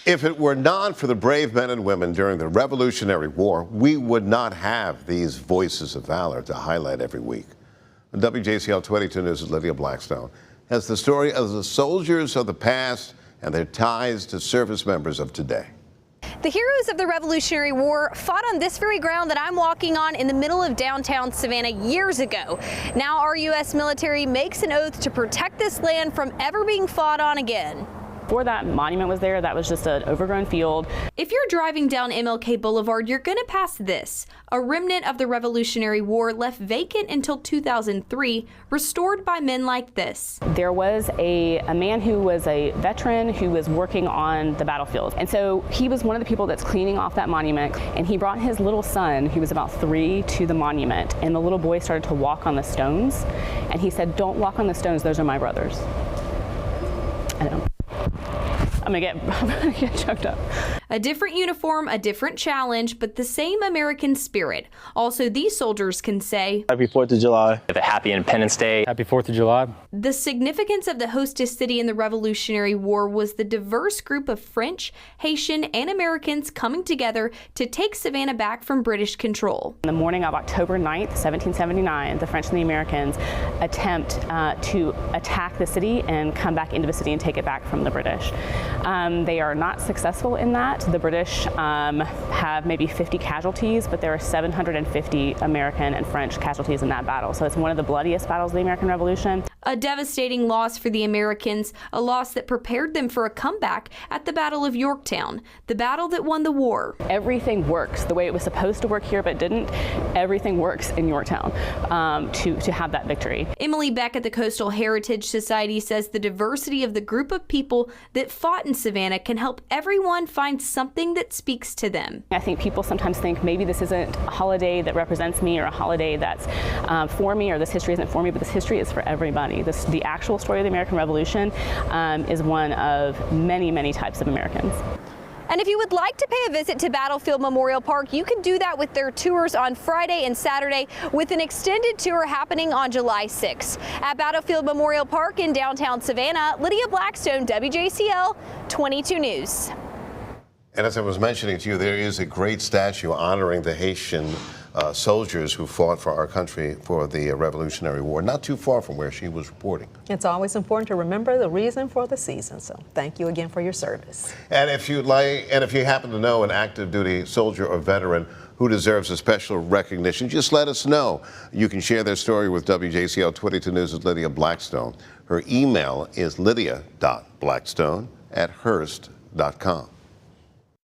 If it were not for the brave men and women during the Revolutionary War, we would not have these voices of valor to highlight every week. WJCL 22 News' Lydia Blackstone has the story of the soldiers of the past and their ties to service members of today. The heroes of the Revolutionary War fought on this very ground that I'm walking on in the middle of downtown Savannah years ago. Now our U.S. military makes an oath to protect this land from ever being fought on again. Before that monument was there, that was just an overgrown field. If you're driving down MLK Boulevard, you're going to pass this, a remnant of the Revolutionary War left vacant until 2003, restored by men like this. There was a man who was a veteran who was working on the battlefield. And so he was one of the people that's cleaning off that monument. And he brought his little son, who was about 3, to the monument. And the little boy started to walk on the stones. And he said, "Don't walk on the stones, those are my brothers." I know. I'm gonna get choked up. A different uniform, a different challenge, but the same American spirit. Also, these soldiers can say, "Happy 4th of July. Have a happy Independence Day. Happy 4th of July." The significance of the hostess city in the Revolutionary War was the diverse group of French, Haitian, and Americans coming together to take Savannah back from British control. On the morning of October 9th, 1779, the French and the Americans attempt to attack the city and come back into the city and take it back from the British. They are not successful in that. The British have maybe 50 casualties, but there are 750 American and French casualties in that battle. So it's one of the bloodiest battles of the American Revolution. A devastating loss for the Americans, a loss that prepared them for a comeback at the Battle of Yorktown, the battle that won the war. Everything works the way it was supposed to work here, but didn't. Everything works in Yorktown to have that victory. Emily Beck at the Coastal Heritage Society says the diversity of the group of people that fought in Savannah can help everyone find something that speaks to them. I think people sometimes think maybe this isn't a holiday that represents me or a holiday that's for me, or this history isn't for me, but this history is for everybody. The actual story of the American Revolution is one of many, many types of Americans. And if you would like to pay a visit to Battlefield Memorial Park, you can do that with their tours on Friday and Saturday, with an extended tour happening on July 6th. At Battlefield Memorial Park in downtown Savannah, Lydia Blackstone, WJCL 22 News. And as I was mentioning to you, there is a great statue honoring the Haitian soldiers who fought for our country for the Revolutionary War, not too far from where she was reporting. It's always important to remember the reason for the season, so thank you again for your service. And if you happen to know an active duty soldier or veteran who deserves a special recognition, just let us know. You can share their story with WJCL 22 News' Lydia Blackstone. Her email is lydia.blackstone@hearst.com.